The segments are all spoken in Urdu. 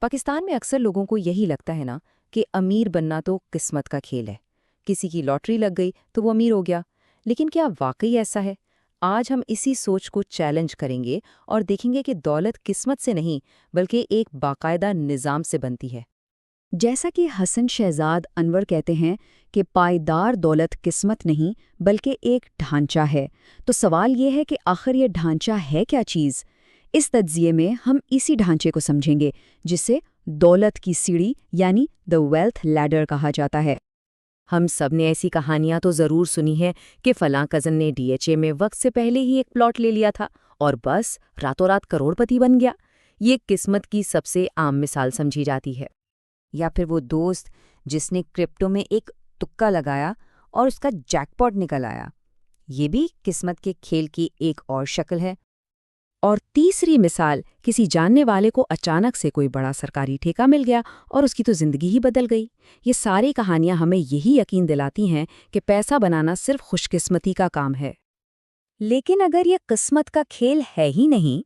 پاکستان میں اکثر لوگوں کو یہی لگتا ہے نا کہ امیر بننا تو قسمت کا کھیل ہے. کسی کی لاٹری لگ گئی تو وہ امیر ہو گیا. لیکن کیا واقعی ایسا ہے؟ آج ہم اسی سوچ کو چیلنج کریں گے اور دیکھیں گے کہ دولت قسمت سے نہیں بلکہ ایک باقاعدہ نظام سے بنتی ہے. جیسا کہ حسن شہزاد انور کہتے ہیں کہ پائیدار دولت قسمت نہیں بلکہ ایک ڈھانچہ ہے، تو سوال یہ ہے کہ آخر یہ ڈھانچہ ہے کیا چیز؟ اس تجزیے میں ہم اسی ڈھانچے کو سمجھیں گے جسے دولت کی سیڑھی یعنی دی ویلتھ لیڈر کہا جاتا ہے. ہم سب نے ایسی کہانیاں تو ضرور سنی ہیں کہ فلاں کزن نے ڈی ایچ اے میں وقت سے پہلے ہی ایک پلاٹ لے لیا تھا اور بس راتوں رات کروڑ پتی بن گیا. یہ قسمت کی سب سے عام مثال سمجھی جاتی ہے. یا پھر وہ دوست جس نے کرپٹو میں ایک تکا لگایا اور اس کا جیک پاٹ نکل آیا. یہ بھی قسمت کے کھیل کی ایک اور شکل ہے. اور تیسری مثال، کسی جاننے والے کو اچانک سے کوئی بڑا سرکاری ٹھیکہ مل گیا اور اس کی تو زندگی ہی بدل گئی. یہ ساری کہانیاں ہمیں یہی یقین دلاتی ہیں کہ پیسہ بنانا صرف خوش قسمتی کا کام ہے. لیکن اگر یہ قسمت کا کھیل ہے ہی نہیں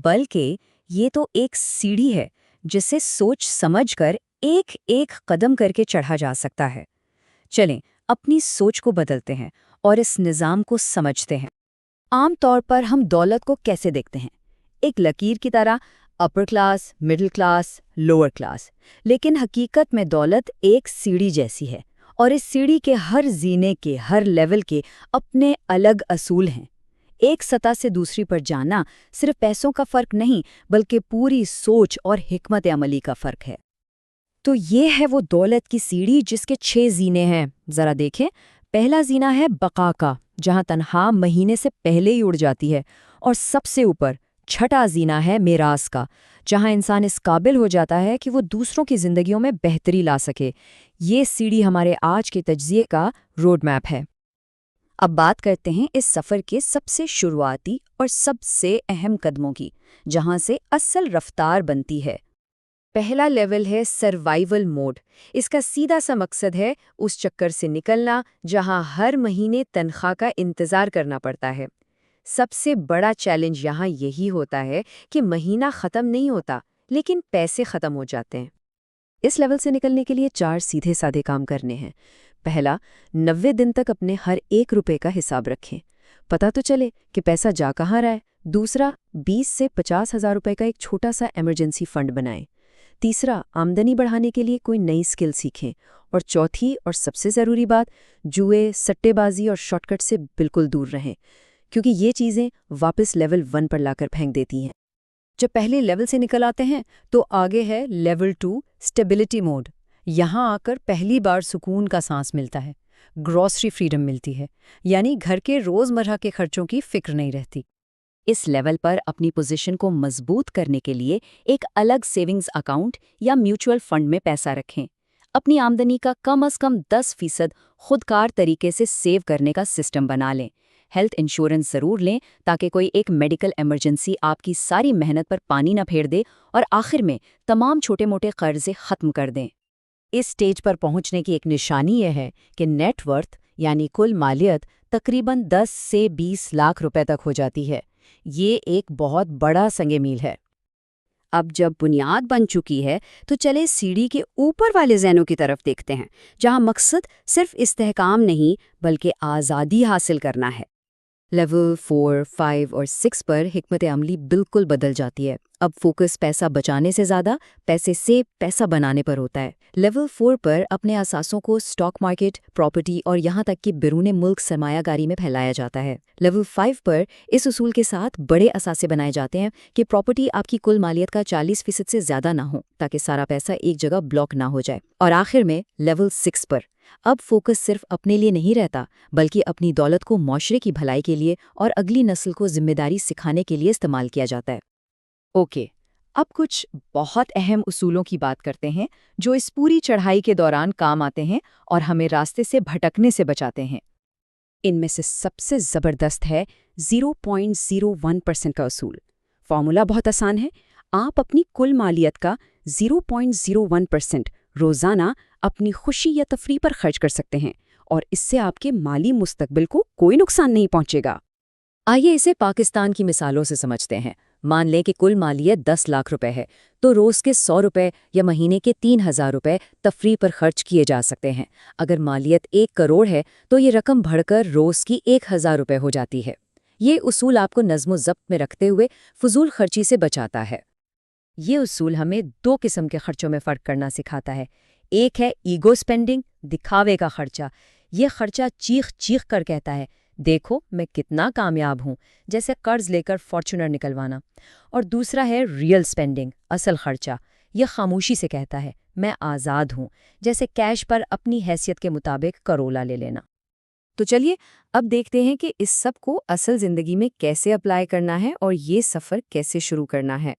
بلکہ یہ تو ایک سیڑھی ہے جسے سوچ سمجھ کر ایک ایک قدم کر کے چڑھا جا سکتا ہے. چلیں اپنی سوچ کو بدلتے ہیں اور اس نظام کو سمجھتے ہیں. عام طور پر ہم دولت کو کیسے دیکھتے ہیں؟ ایک لکیر کی طرح، upper class, middle class, lower class. لیکن حقیقت میں دولت ایک سیڑھی جیسی ہے اور اس سیڑھی کے ہر زینے کے ہر لیول کے اپنے الگ اصول ہیں. ایک سطح سے دوسری پر جانا صرف پیسوں کا فرق نہیں بلکہ پوری سوچ اور حکمت عملی کا فرق ہے. تو یہ ہے وہ دولت کی سیڑھی جس کے 6 زینے ہیں. ذرا دیکھیں. پہلا زینہ ہے بقا کا، جہاں تنخواہ مہینے سے پہلے ہی اڑ جاتی ہے. اور سب سے اوپر چھٹا زینہ ہے میراث کا، جہاں انسان اس قابل ہو جاتا ہے کہ وہ دوسروں کی زندگیوں میں بہتری لا سکے. یہ سیڑھی ہمارے آج کے تجزیے کا روڈ میپ ہے. اب بات کرتے ہیں اس سفر کے سب سے شروعاتی اور سب سے اہم قدموں کی، جہاں سے اصل رفتار بنتی ہے. پہلا لیول ہے سروائیول موڈ. اس کا سیدھا سا مقصد ہے اس چکر سے نکلنا جہاں ہر مہینے تنخواہ کا انتظار کرنا پڑتا ہے. سب سے بڑا چیلنج یہاں یہی ہوتا ہے کہ مہینہ ختم نہیں ہوتا لیکن پیسے ختم ہو جاتے ہیں. اس لیول سے نکلنے کے لیے 4 سیدھے سادے کام کرنے ہیں. پہلا، 90 دن تک اپنے ہر 1 روپے کا حساب رکھیں. پتہ تو چلے کہ پیسہ جا کہاں رہا ہے. دوسرا، 20 سے 50 ہزار روپے کا ایک چھوٹا سا ایمرجنسی فنڈ بنائیں. تیسرا، آمدنی بڑھانے کے لیے کوئی نئی سکل سیکھیں. اور چوتھی اور سب سے ضروری بات، جوئے، سٹے بازی اور شارٹ کٹ سے بالکل دور رہیں، کیونکہ یہ چیزیں واپس لیول 1 پر لا کر پھینک دیتی ہیں. جب پہلے لیول سے نکل آتے ہیں تو آگے ہے لیول 2 اسٹیبلٹی موڈ. یہاں آ کر پہلی بار سکون کا سانس ملتا ہے. گروسری فریڈم ملتی ہے، یعنی گھر کے روزمرہ کے خرچوں کی فکر نہیں رہتی. اس لیول پر اپنی پوزیشن کو مضبوط کرنے کے لیے ایک الگ سیونگز اکاؤنٹ یا میوچول فنڈ میں پیسہ رکھیں. اپنی آمدنی کا کم از کم 10% خودکار طریقے سے سیو کرنے کا سسٹم بنا لیں. ہیلتھ انشورنس ضرور لیں تاکہ کوئی ایک میڈیکل ایمرجنسی آپ کی ساری محنت پر پانی نہ پھیر دے. اور آخر میں تمام چھوٹے موٹے قرضے ختم کر دیں. اس سٹیج پر پہنچنے کی ایک نشانی یہ ہے کہ نیٹ ورتھ یعنی کل مالیت تقریباً 10 سے 20 لاکھ روپے تک ہو جاتی ہے. یہ ایک بہت بڑا سنگ میل ہے. اب جب بنیاد بن چکی ہے تو چلے سیڑھی کے اوپر والے زینوں کی طرف دیکھتے ہیں، جہاں مقصد صرف استحکام نہیں بلکہ آزادی حاصل کرنا ہے. لیول 4، 5 اور 6 پر حکمت عملی بالکل بدل جاتی ہے. اب فوکس پیسہ بچانے سے زیادہ پیسے سے پیسہ بنانے پر ہوتا ہے. لیول 4 پر اپنے اثاثوں کو اسٹاک مارکیٹ، پراپرٹی اور یہاں تک کہ بیرون ملک سرمایہ کاری میں پھیلایا جاتا ہے. لیول 5 پر اس اصول کے ساتھ بڑے اثاثے بنائے جاتے ہیں کہ پراپرٹی آپ کی کل مالیت کا 40% سے زیادہ نہ ہو تاکہ سارا پیسہ ایک جگہ بلاک نہ ہو جائے. اور آخر میں لیول 6 پر اب فوکس صرف اپنے لیے نہیں رہتا بلکہ اپنی دولت کو معاشرے کی بھلائی کے لیے اور اگلی نسل کو ذمہ داری سکھانے کے لیے استعمال کیا جاتا ہے. اوکے، اب کچھ بہت اہم اصولوں کی بات کرتے ہیں جو اس پوری چڑھائی کے دوران کام آتے ہیں اور ہمیں راستے سے بھٹکنے سے بچاتے ہیں. ان میں سے سب سے زبردست ہے 0.01% کا اصول. فارمولا بہت آسان ہے. آپ اپنی کل مالیت کا 0.01% روزانہ اپنی خوشی یا تفریح پر خرچ کر سکتے ہیں اور اس سے آپ کے مالی مستقبل کو کوئی نقصان نہیں پہنچے گا. آئیے اسے پاکستان کی مثالوں سے سمجھتے ہیں. مان لیں کہ کل مالیت 10 لاکھ روپے ہے، تو روز کے 100 روپے یا مہینے کے 3,000 روپے تفریح پر خرچ کیے جا سکتے ہیں۔ اگر مالیت 1 کروڑ ہے تو یہ رقم بڑھ کر روز کی 1,000 روپے ہو جاتی ہے۔ یہ اصول آپ کو نظم و ضبط میں رکھتے ہوئے فضول خرچی سے بچاتا ہے۔ یہ اصول ہمیں 2 قسم کے خرچوں میں فرق کرنا سکھاتا ہے۔ ایک ہے ایگو سپینڈنگ، دکھاوے کا خرچہ۔ یہ خرچہ چیخ چیخ کر کہتا ہے، دیکھو میں کتنا کامیاب ہوں، جیسے قرض لے کر فارچونر نکلوانا۔ اور دوسرا ہے ریئل سپینڈنگ، اصل خرچہ۔ یہ خاموشی سے کہتا ہے، میں آزاد ہوں، جیسے کیش پر اپنی حیثیت کے مطابق کرولا لے لینا۔ تو چلیے اب دیکھتے ہیں کہ اس سب کو اصل زندگی میں کیسے اپلائی کرنا ہے اور یہ سفر کیسے شروع کرنا ہے۔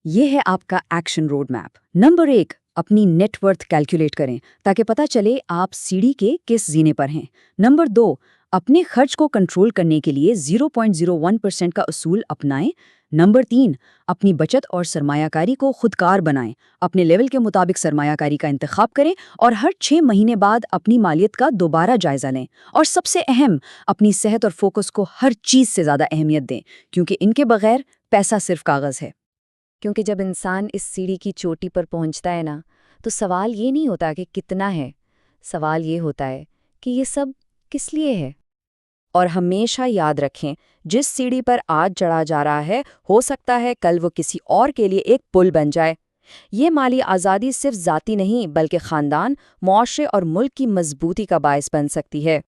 یہ ہے آپ کا ایکشن روڈ میپ۔ نمبر 1، اپنی نیٹ ورتھ کیلکولیٹ کریں تاکہ پتہ چلے آپ سیڑھی کے کس زینے پر ہیں۔ نمبر 2، اپنے خرچ کو کنٹرول کرنے کے لیے 0.01% کا اصول اپنائیں۔ نمبر 3، اپنی بچت اور سرمایہ کاری کو خودکار بنائیں۔ اپنے لیول کے مطابق سرمایہ کاری کا انتخاب کریں اور ہر 6 مہینے بعد اپنی مالیت کا دوبارہ جائزہ لیں۔ اور سب سے اہم، اپنی صحت اور فوکس کو ہر چیز سے زیادہ اہمیت دیں، کیونکہ ان کے بغیر پیسہ صرف کاغذ ہے۔ کیونکہ جب انسان اس سیڑھی کی چوٹی پر پہنچتا ہے نا، تو سوال یہ نہیں ہوتا کہ کتنا ہے، سوال یہ ہوتا ہے کہ یہ سب کس لیے ہے۔ اور ہمیشہ یاد رکھیں، جس سیڑھی پر آج چڑھا جا رہا ہے، ہو سکتا ہے کل وہ کسی اور کے لیے ایک پل بن جائے۔ یہ مالی آزادی صرف ذاتی نہیں بلکہ خاندان، معاشرے اور ملک کی مضبوطی کا باعث بن سکتی ہے۔